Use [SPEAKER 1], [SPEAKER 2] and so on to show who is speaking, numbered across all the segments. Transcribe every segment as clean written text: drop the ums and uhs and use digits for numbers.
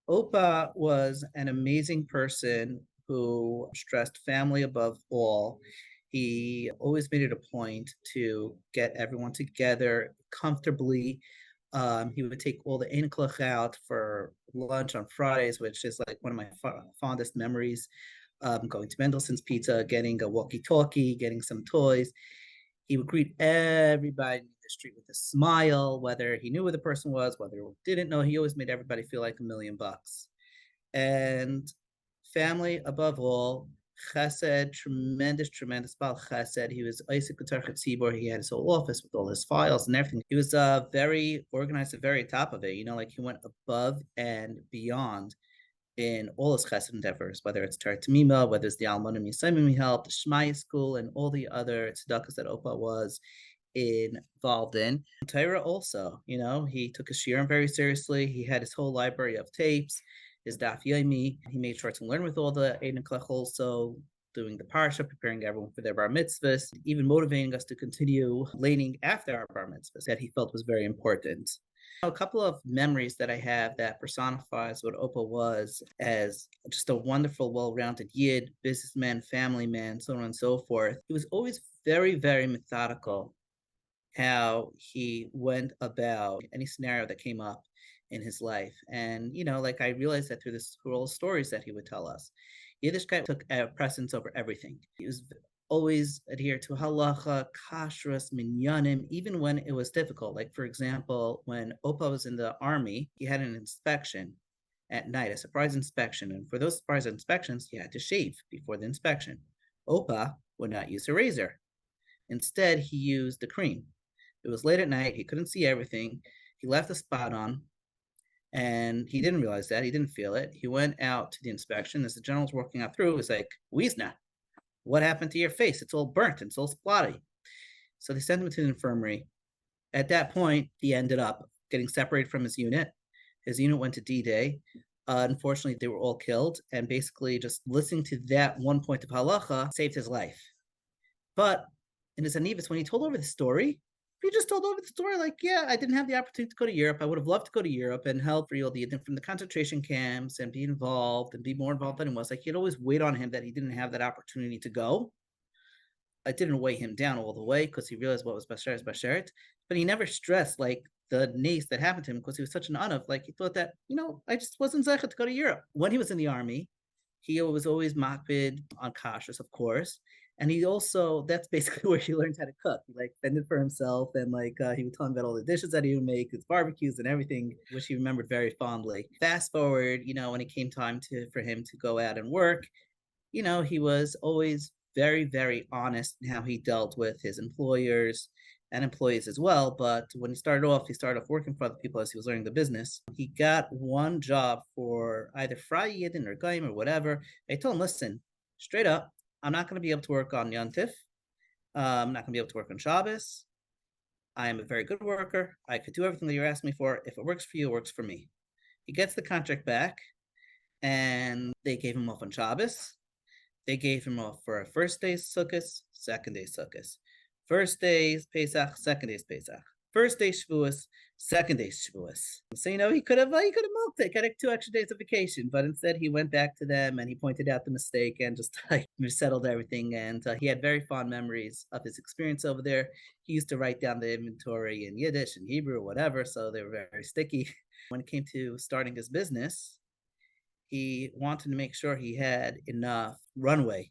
[SPEAKER 1] Opa was an amazing person who stressed family above all. He always made it a point to get everyone together comfortably. He would take all the Einklach out for lunch on Fridays, which is like one of my fondest memories. Going to Mendelssohn's Pizza, getting a walkie-talkie, getting some toys. He would greet everybody in the street with a smile, whether he knew who the person was, whether he didn't know. He always made everybody feel like $1,000,000. And family above all, chesed, tremendous, tremendous bal chesed. He was Isaac Tzibor. He had his whole office with all his files and everything. He was very organized at the very top of it. Like he went above and beyond in all his chesed endeavors, whether it's Torah Tamima, whether it's the Almanim Yisaimim he helped, the Shmaya school, and all the other tzedakahs that Opa was involved in. Torah also, he took his shiurim very seriously. He had his whole library of tapes, his daf yomi. He made sure to learn with all the Eid Klech also, doing the parsha, preparing everyone for their bar mitzvahs, even motivating us to continue laning after our bar mitzvahs that he felt was very important. A couple of memories that I have that personifies what Opa was as just a wonderful, well-rounded yid, businessman, family man, so on and so forth. He was always very, very methodical how he went about any scenario that came up in his life. And, like I realized that through all the stories that he would tell us. Yiddishkeit took precedence over everything. He was always adhere to halacha, kashrus, minyanim, even when it was difficult. Like, for example, when Opa was in the army, he had an inspection at night, a surprise inspection. And for those surprise inspections, he had to shave before the inspection. Opa would not use a razor. Instead, he used the cream. It was late at night. He couldn't see everything. He left the spot on, and he didn't realize that. He didn't feel it. He went out to the inspection. As the general was walking out through, he was like, Wiesner, what happened to your face? It's all burnt. It's all splotty. So they sent him to the infirmary. At that point, he ended up getting separated from his unit. His unit went to D-Day. Unfortunately, they were all killed. And basically, just listening to that one point of halacha saved his life. But in his anivus, when he told over the story, he just told over the story like, yeah, I didn't have the opportunity to go to Europe. I would have loved to go to Europe and help real the from the concentration camps and be involved and be more involved than he was. Like, he'd always wait on him that he didn't have that opportunity to go. It didn't weigh him down all the way because he realized what was Bashar is Bashart, but he never stressed like the nace that happened to him because he was such an unav. Like, he thought that, I just wasn't zeichet to go to Europe. When he was in the army, he was always makbid on kashrus, of course. And he also, that's basically where he learned how to cook. He fended for himself, and he would tell him about all the dishes that he would make, his barbecues and everything, which he remembered very fondly. Fast forward, when it came time for him to go out and work, he was always very, very honest in how he dealt with his employers and employees as well. But when he started off working for other people as he was learning the business. He got one job for either Fry Yidden or Gaim or whatever. They told him, listen, straight up, I'm not going to be able to work on Yontif. I'm not going to be able to work on Shabbos. I am a very good worker. I could do everything that you're asking me for. If it works for you, it works for me. He gets the contract back, and they gave him off on Shabbos. They gave him off for a first day's Sukkot, second day's Sukkot. First day's Pesach, second day's Pesach. First day Shavuos, second day Shavuos. So, he could have milked it, got 2 extra days of vacation, but instead he went back to them and he pointed out the mistake and just settled everything. And he had very fond memories of his experience over there. He used to write down the inventory in Yiddish and Hebrew or whatever, so they were very, very sticky. When it came to starting his business, he wanted to make sure he had enough runway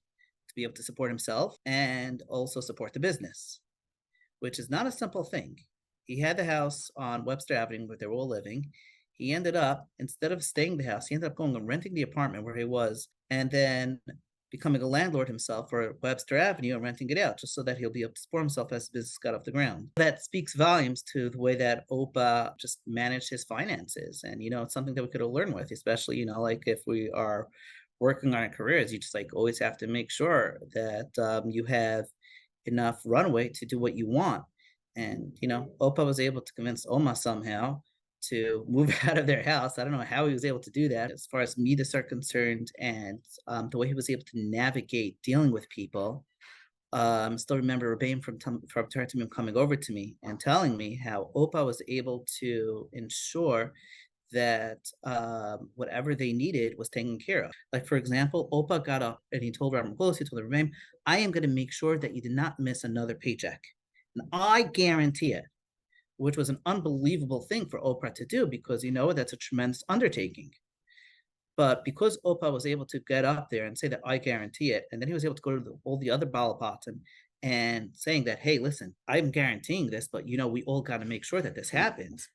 [SPEAKER 1] to be able to support himself and also support the business, which is not a simple thing. He had the house on Webster Avenue where they were all living. He ended up, instead of staying in the house, he ended up going and renting the apartment where he was and then becoming a landlord himself for Webster Avenue and renting it out just so that he'll be able to support himself as the business got off the ground. That speaks volumes to the way that Opa just managed his finances. And, it's something that we could all learn with, especially, if we are working on our careers, you just always have to make sure that you have enough runway to do what you want. And, Opa was able to convince Oma somehow to move out of their house. I don't know how he was able to do that as far as midas are concerned, and the way he was able to navigate dealing with people. Still remember Rebbeim from Tartamim coming over to me and telling me how Opa was able to ensure that whatever they needed was taken care of. Like, for example, Opa got up and he told Rabbi Merkolos, he told the Rebbeim, I am going to make sure that you did not miss another paycheck. And I guarantee it, which was an unbelievable thing for Oprah to do because, that's a tremendous undertaking. But because Opa was able to get up there and say that I guarantee it, and then he was able to go to all the other Balapats and saying that, hey, listen, I'm guaranteeing this, but we all got to make sure that this happens.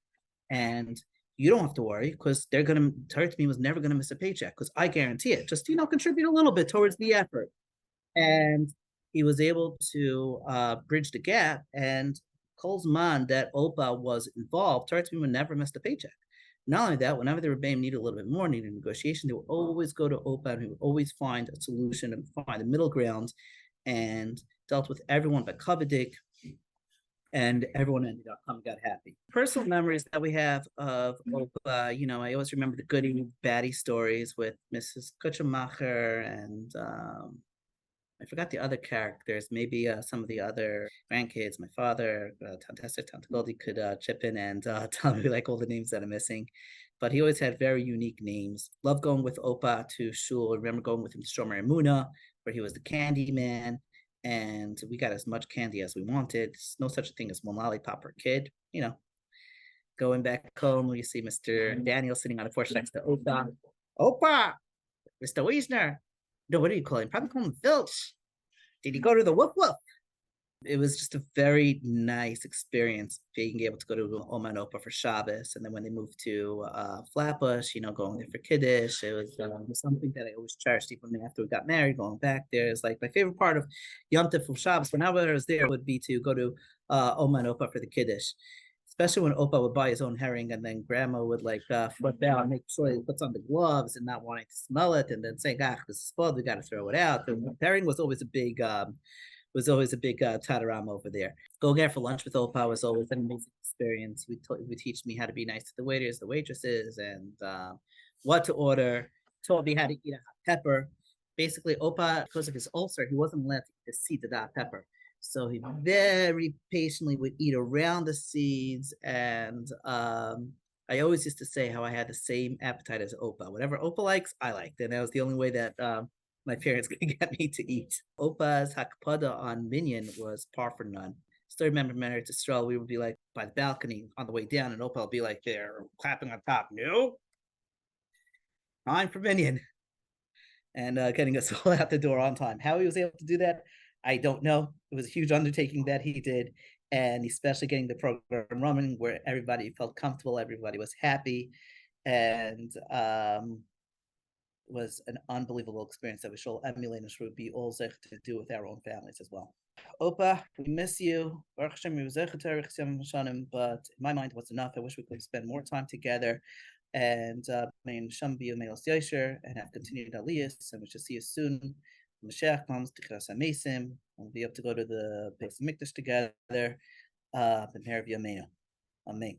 [SPEAKER 1] And you don't have to worry because they're going to, Tarek was never going to miss a paycheck because I guarantee it. Just, contribute a little bit towards the effort. And he was able to bridge the gap. And Cole's man that Opa was involved, Tarek would never missed a paycheck. Not only that, whenever the Rebbeim needed a little bit more, needed negotiation, they would always go to Opa and he would always find a solution and find a middle ground and dealt with everyone but Kavadik, and everyone ended up got happy. Personal memories that we have of Opa, I always remember the goody baddie stories with Mrs. Kutchemacher and I forgot the other characters. Maybe some of the other grandkids. My father, Tante Goldie, could chip in and tell me like all the names that I'm missing. But he always had very unique names. Love going with Opa to shul. I remember going with him to Shomer Emuna, where he was the candy man. And we got as much candy as we wanted. There's no such a thing as one lollipop per kid. Going back home, we see Mr. Daniel sitting on the porch next to Opa. Opa, Mr. Wiesner. No, what do you call him? Probably call him Filch. Did he go to the whoop whoop? It was just a very nice experience being able to go to Oma and Opa for Shabbos. And then when they moved to Flatbush, going there for Kiddush, it was something that I always cherished even after we got married, going back there. It's like my favorite part of Yom Tov for Shabbos, whenever I was there, would be to go to Oma and Opa for the Kiddush. Especially when Opa would buy his own herring and then grandma would flip out and make sure he puts on the gloves and not wanting to smell it and then saying, this is spoiled, we got to throw it out. The herring was always a big tatarama over there. Going out for lunch with Opa was always an amazing experience. Would teach me how to be nice to the waiters, the waitresses, and what to order. Taught me how to eat a hot pepper. Basically, Opa, because of his ulcer, he wasn't allowed to see the hot pepper. So he very patiently would eat around the seeds. And I always used to say how I had the same appetite as Opa. Whatever Opa likes, I liked. And that was the only way that my parents could get me to eat. Opa's hakpada on Minyan was par for none. Still remember Mendy Wiesner, we would be like by the balcony on the way down, and Opa would be like there clapping on top. No, time for Minyan. And getting us all out the door on time. How he was able to do that, I don't know. It was a huge undertaking that he did, and especially getting the program running where everybody felt comfortable, everybody was happy, and was an unbelievable experience that we shall emulate and should be all zech to do with our own families as well. Opa, we miss you. But in my mind, what's enough? I wish we could spend more time together and and have continued aliyahs, and we should see you soon. Mashiach comes, we'll be able to go to the Beis Hamikdash together. Amen.